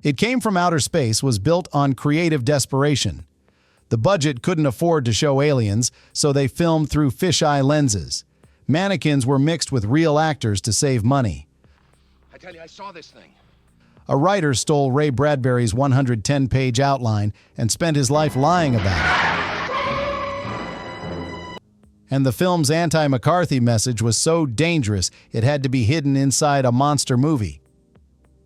It Came from Outer Space was built on creative desperation. The budget couldn't afford to show aliens, so they filmed through fisheye lenses. Mannequins were mixed with real actors to save money. I tell you, I saw this thing. A writer stole Ray Bradbury's 110-page outline and spent his life lying about it. And the film's anti-McCarthy message was so dangerous it had to be hidden inside a monster movie.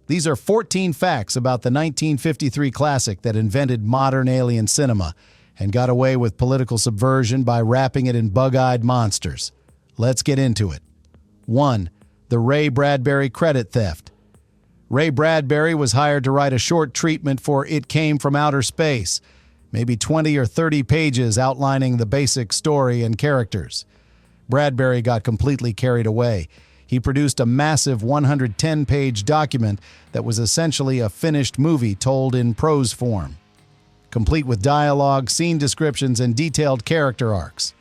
These are 14 facts about the 1953 classic that invented modern alien cinema and got away with political subversion by wrapping it in bug-eyed monsters. Let's get into it. 1. The Ray Bradbury credit theft. Ray Bradbury was hired to write a short treatment for It Came from Outer Space, maybe 20 or 30 pages outlining the basic story and characters. Bradbury got completely carried away. He produced a massive 110-page document that was essentially a finished movie told in prose form, complete with dialogue, scene descriptions, and detailed character arcs.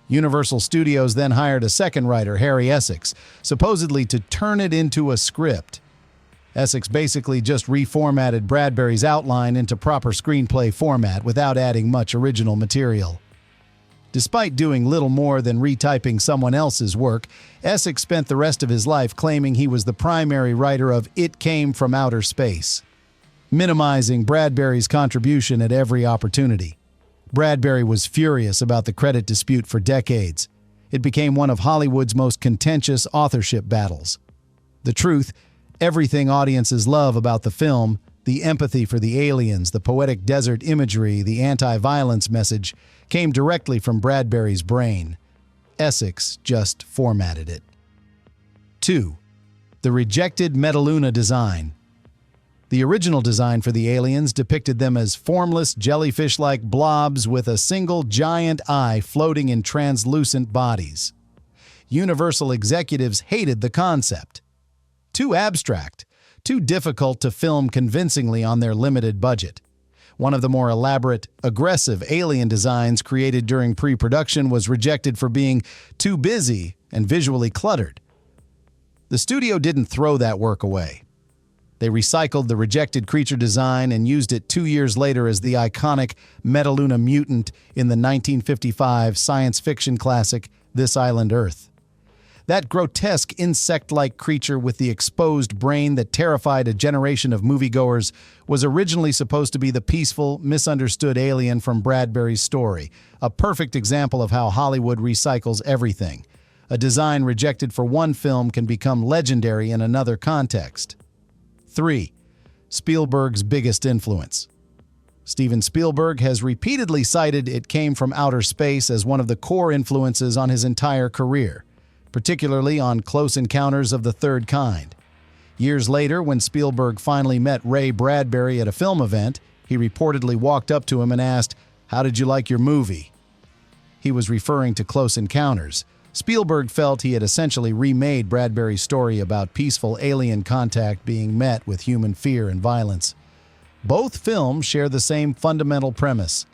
Universal Studios then hired a second writer, Harry Essex, supposedly to turn it into a script. Essex basically just reformatted Bradbury's outline into proper screenplay format without adding much original material. Despite doing little more than retyping someone else's work, Essex spent the rest of his life claiming he was the primary writer of It Came from Outer Space, minimizing Bradbury's contribution at every opportunity. Bradbury was furious about the credit dispute for decades. It became one of Hollywood's most contentious authorship battles. The truth, everything audiences love about the film, the empathy for the aliens, the poetic desert imagery, the anti-violence message, came directly from Bradbury's brain. Essex just formatted it. 2. The rejected Metaluna design. The original design for the aliens depicted them as formless, jellyfish-like blobs with a single giant eye floating in translucent bodies. Universal executives hated the concept. Too abstract, too difficult to film convincingly on their limited budget. One of the more elaborate, aggressive alien designs created during pre-production was rejected for being too busy and visually cluttered. The studio didn't throw that work away. They recycled the rejected creature design and used it 2 years later as the iconic Metaluna mutant in the 1955 science fiction classic This Island Earth. That grotesque insect-like creature with the exposed brain that terrified a generation of moviegoers was originally supposed to be the peaceful, misunderstood alien from Bradbury's story, a perfect example of how Hollywood recycles everything. A design rejected for one film can become legendary in another context. 3. Spielberg's biggest influence. Steven Spielberg has repeatedly cited It Came from Outer Space as one of the core influences on his entire career, particularly on Close Encounters of the Third Kind. Years later, when Spielberg finally met Ray Bradbury at a film event, he reportedly walked up to him and asked, "How did you like your movie?" He was referring to Close Encounters. Spielberg felt he had essentially remade Bradbury's story about peaceful alien contact being met with human fear and violence. Both films share the same fundamental premise.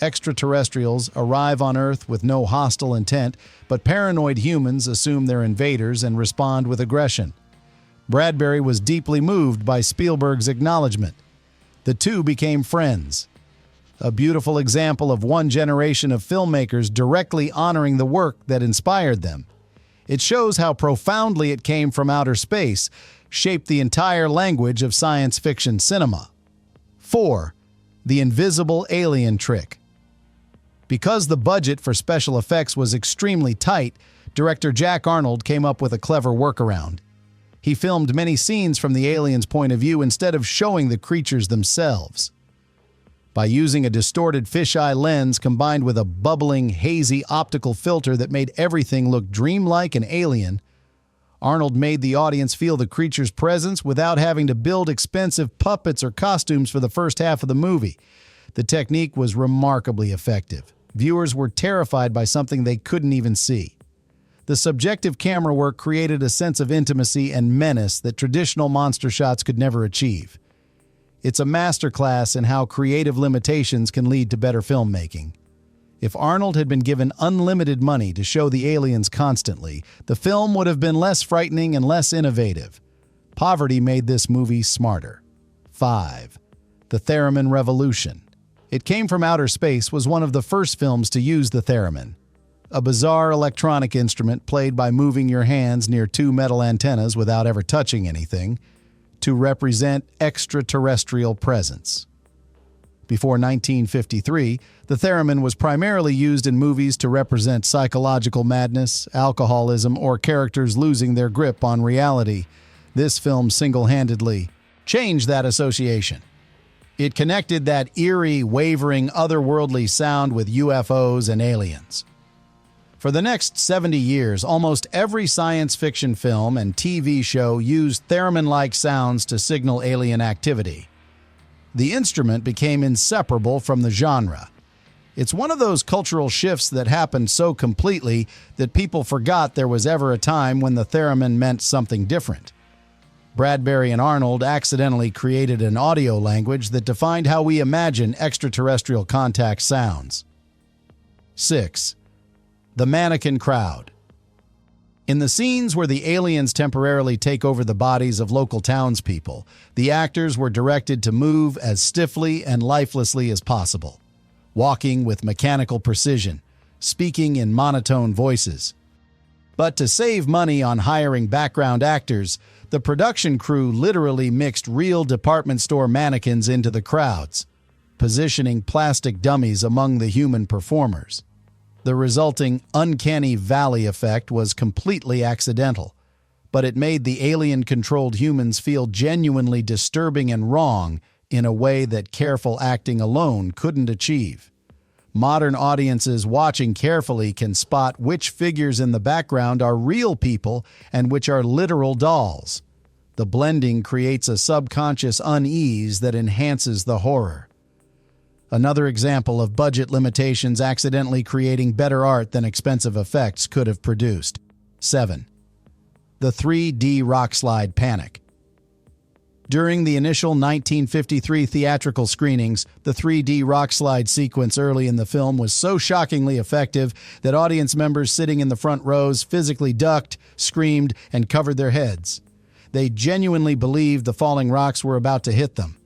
Extraterrestrials arrive on Earth with no hostile intent, but paranoid humans assume they're invaders and respond with aggression. Bradbury was deeply moved by Spielberg's acknowledgement. The two became friends. A beautiful example of one generation of filmmakers directly honoring the work that inspired them. It shows how profoundly It Came from Outer Space shaped the entire language of science fiction cinema. 4. The invisible alien trick. Because the budget for special effects was extremely tight, director Jack Arnold came up with a clever workaround. He filmed many scenes from the aliens' point of view instead of showing the creatures themselves. By using a distorted fisheye lens combined with a bubbling, hazy optical filter that made everything look dreamlike and alien, Arnold made the audience feel the creature's presence without having to build expensive puppets or costumes for the first half of the movie. The technique was remarkably effective. Viewers were terrified by something they couldn't even see. The subjective camera work created a sense of intimacy and menace that traditional monster shots could never achieve. It's a masterclass in how creative limitations can lead to better filmmaking. If Arnold had been given unlimited money to show the aliens constantly, the film would have been less frightening and less innovative. Poverty made this movie smarter. 5. The Theremin Revolution. It Came from Outer Space was one of the first films to use the theremin, a bizarre electronic instrument played by moving your hands near two metal antennas without ever touching anything, to represent extraterrestrial presence. Before 1953, the theremin was primarily used in movies to represent psychological madness, alcoholism, or characters losing their grip on reality. This film single-handedly changed that association. It connected that eerie, wavering, otherworldly sound with UFOs and aliens. For the next 70 years, almost every science fiction film and TV show used theremin-like sounds to signal alien activity. The instrument became inseparable from the genre. It's one of those cultural shifts that happened so completely that people forgot there was ever a time when the theremin meant something different. Bradbury and Arnold accidentally created an audio language that defined how we imagine extraterrestrial contact sounds. 6. The Mannequin Crowd. In the scenes where the aliens temporarily take over the bodies of local townspeople, the actors were directed to move as stiffly and lifelessly as possible, walking with mechanical precision, speaking in monotone voices. But to save money on hiring background actors, the production crew literally mixed real department store mannequins into the crowds, positioning plastic dummies among the human performers. The resulting uncanny valley effect was completely accidental, but it made the alien-controlled humans feel genuinely disturbing and wrong in a way that careful acting alone couldn't achieve. Modern audiences watching carefully can spot which figures in the background are real people and which are literal dolls. The blending creates a subconscious unease that enhances the horror. Another example of budget limitations accidentally creating better art than expensive effects could have produced. 7. The 3D Rockslide Panic. During the initial 1953 theatrical screenings, the 3D rockslide sequence early in the film was so shockingly effective that audience members sitting in the front rows physically ducked, screamed, and covered their heads. They genuinely believed the falling rocks were about to hit them.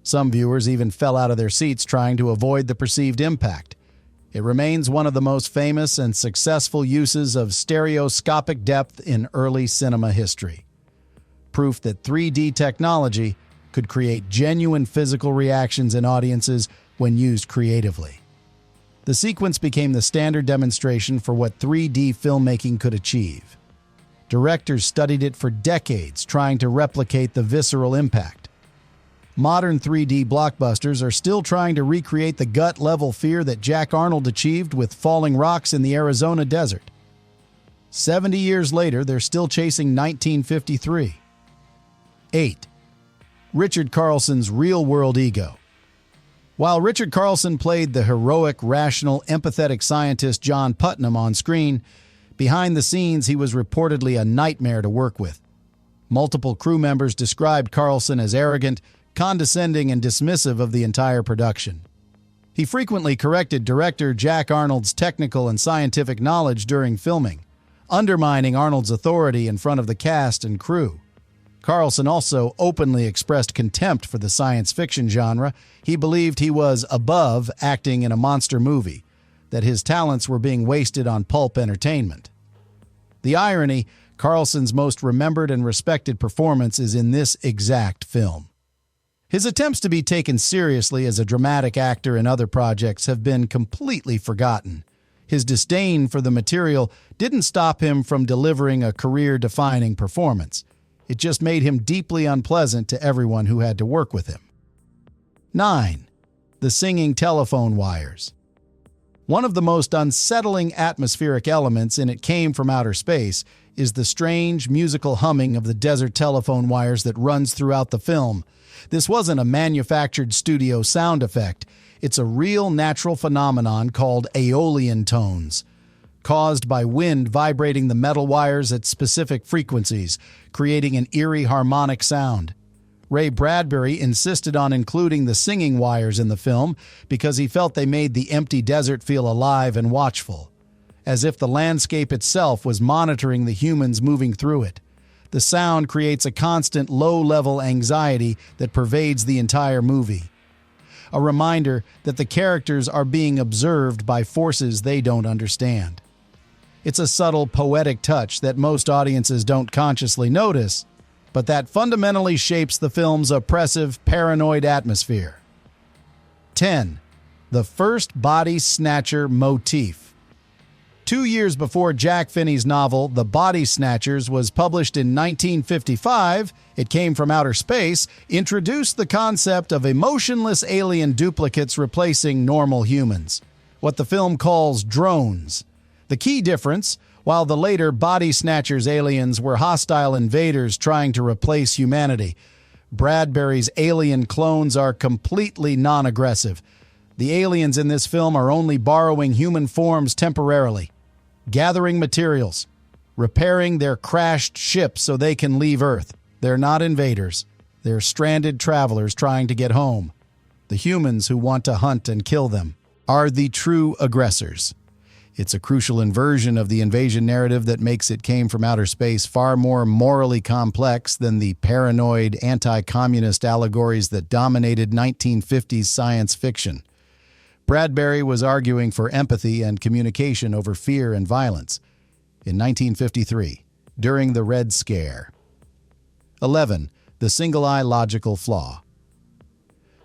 Some viewers even fell out of their seats trying to avoid the perceived impact. It remains one of the most famous and successful uses of stereoscopic depth in early cinema history. Proof that 3D technology could create genuine physical reactions in audiences when used creatively. The sequence became the standard demonstration for what 3D filmmaking could achieve. Directors studied it for decades, trying to replicate the visceral impact. Modern 3D blockbusters are still trying to recreate the gut-level fear that Jack Arnold achieved with falling rocks in the Arizona desert. 70 years later, they're still chasing 1953. 8. Richard Carlson's real-world ego. While Richard Carlson played the heroic, rational, empathetic scientist John Putnam on screen, behind the scenes he was reportedly a nightmare to work with. Multiple crew members described Carlson as arrogant, condescending, and dismissive of the entire production. He frequently corrected director Jack Arnold's technical and scientific knowledge during filming, undermining Arnold's authority in front of the cast and crew. Carlson also openly expressed contempt for the science fiction genre. He believed he was above acting in a monster movie, that his talents were being wasted on pulp entertainment. The irony, Carlson's most remembered and respected performance is in this exact film. His attempts to be taken seriously as a dramatic actor in other projects have been completely forgotten. His disdain for the material didn't stop him from delivering a career-defining performance. It just made him deeply unpleasant to everyone who had to work with him. 9. The Singing Telephone Wires. One of the most unsettling atmospheric elements in It Came from Outer Space is the strange musical humming of the desert telephone wires that runs throughout the film. This wasn't a manufactured studio sound effect. It's a real natural phenomenon called aeolian tones, caused by wind vibrating the metal wires at specific frequencies, creating an eerie harmonic sound. Ray Bradbury insisted on including the singing wires in the film because he felt they made the empty desert feel alive and watchful, as if the landscape itself was monitoring the humans moving through it. The sound creates a constant low-level anxiety that pervades the entire movie. A reminder that the characters are being observed by forces they don't understand. It's a subtle, poetic touch that most audiences don't consciously notice, but that fundamentally shapes the film's oppressive, paranoid atmosphere. 10. The first body snatcher motif. 2 years before Jack Finney's novel The Body Snatchers was published in 1955, It Came from Outer Space introduced the concept of emotionless alien duplicates replacing normal humans, what the film calls drones. The key difference, while the later Body Snatchers aliens were hostile invaders trying to replace humanity, Bradbury's alien clones are completely non-aggressive. The aliens in this film are only borrowing human forms temporarily, gathering materials, repairing their crashed ships so they can leave Earth. They're not invaders. They're stranded travelers trying to get home. The humans who want to hunt and kill them are the true aggressors. It's a crucial inversion of the invasion narrative that makes It Came from Outer Space far more morally complex than the paranoid, anti-communist allegories that dominated 1950s science fiction. Bradbury was arguing for empathy and communication over fear and violence. In 1953, during the Red Scare. 11. The single-eye logical flaw.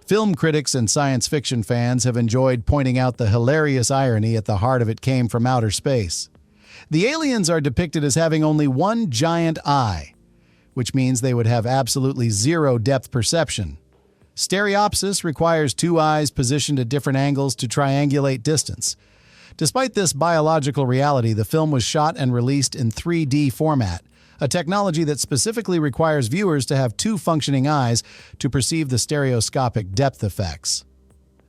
Film critics and science fiction fans have enjoyed pointing out the hilarious irony at the heart of It Came from Outer Space. The aliens are depicted as having only one giant eye, which means they would have absolutely zero depth perception. Stereopsis requires two eyes positioned at different angles to triangulate distance. Despite this biological reality, the film was shot and released in 3D format, a technology that specifically requires viewers to have two functioning eyes to perceive the stereoscopic depth effects.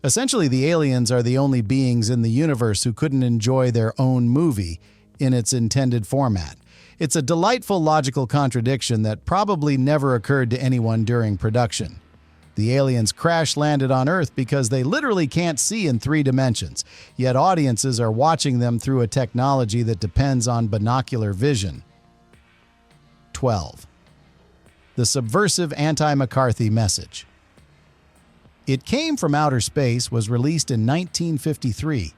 Essentially, the aliens are the only beings in the universe who couldn't enjoy their own movie in its intended format. It's a delightful logical contradiction that probably never occurred to anyone during production. The aliens crash-landed on Earth because they literally can't see in 3 dimensions, yet audiences are watching them through a technology that depends on binocular vision. 12. The subversive Anti-McCarthy message. It Came from Outer Space was released in 1953,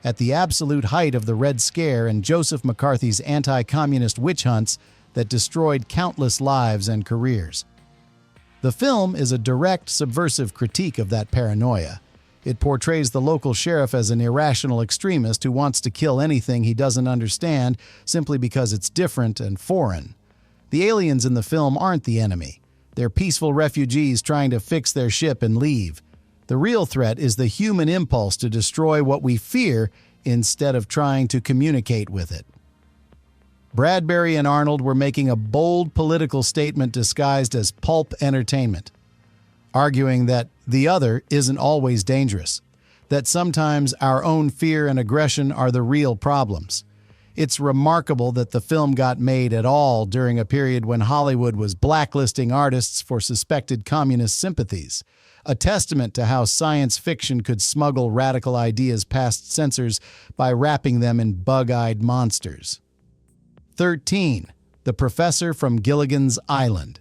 at the absolute height of the Red Scare and Joseph McCarthy's anti-communist witch hunts that destroyed countless lives and careers. The film is a direct, subversive critique of that paranoia. It portrays the local sheriff as an irrational extremist who wants to kill anything he doesn't understand simply because it's different and foreign. The aliens in the film aren't the enemy. They're peaceful refugees trying to fix their ship and leave. The real threat is the human impulse to destroy what we fear instead of trying to communicate with it. Bradbury and Arnold were making a bold political statement disguised as pulp entertainment, arguing that the other isn't always dangerous, that sometimes our own fear and aggression are the real problems. It's remarkable that the film got made at all during a period when Hollywood was blacklisting artists for suspected communist sympathies, a testament to how science fiction could smuggle radical ideas past censors by wrapping them in bug-eyed monsters. 13. The Professor from Gilligan's Island.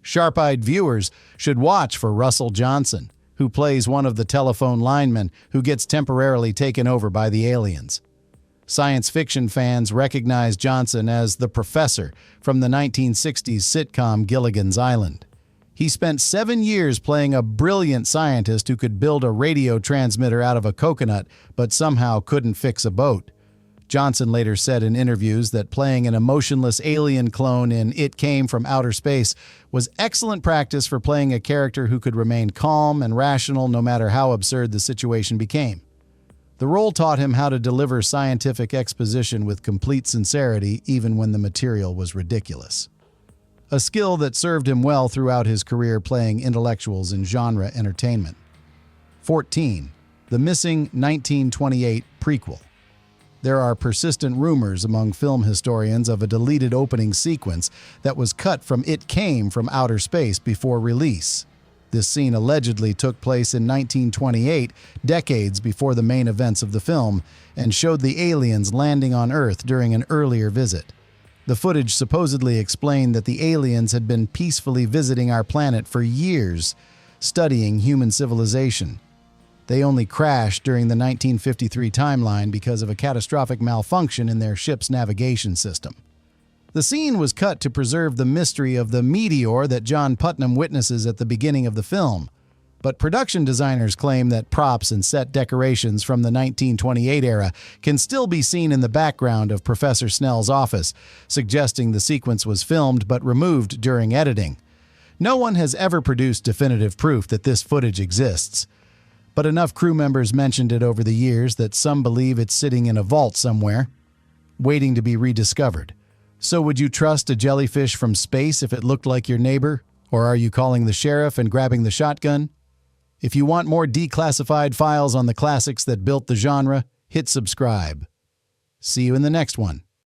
Sharp-eyed viewers should watch for Russell Johnson, who plays one of the telephone linemen who gets temporarily taken over by the aliens. Science fiction fans recognize Johnson as the Professor from the 1960s sitcom Gilligan's Island. He spent 7 years playing a brilliant scientist who could build a radio transmitter out of a coconut but somehow couldn't fix a boat. Johnson later said in interviews that playing an emotionless alien clone in It Came from Outer Space was excellent practice for playing a character who could remain calm and rational no matter how absurd the situation became. The role taught him how to deliver scientific exposition with complete sincerity even when the material was ridiculous. A skill that served him well throughout his career playing intellectuals in genre entertainment. 14. The missing 1928 prequel. There are persistent rumors among film historians of a deleted opening sequence that was cut from It Came from Outer Space before release. This scene allegedly took place in 1928, decades before the main events of the film, and showed the aliens landing on Earth during an earlier visit. The footage supposedly explained that the aliens had been peacefully visiting our planet for years, studying human civilization. They only crashed during the 1953 timeline because of a catastrophic malfunction in their ship's navigation system. The scene was cut to preserve the mystery of the meteor that John Putnam witnesses at the beginning of the film, but production designers claim that props and set decorations from the 1928 era can still be seen in the background of Professor Snell's office, suggesting the sequence was filmed but removed during editing. No one has ever produced definitive proof that this footage exists, but enough crew members mentioned it over the years that some believe it's sitting in a vault somewhere, waiting to be rediscovered. So would you trust a jellyfish from space if it looked like your neighbor? Or are you calling the sheriff and grabbing the shotgun? If you want more declassified files on the classics that built the genre, hit subscribe. See you in the next one.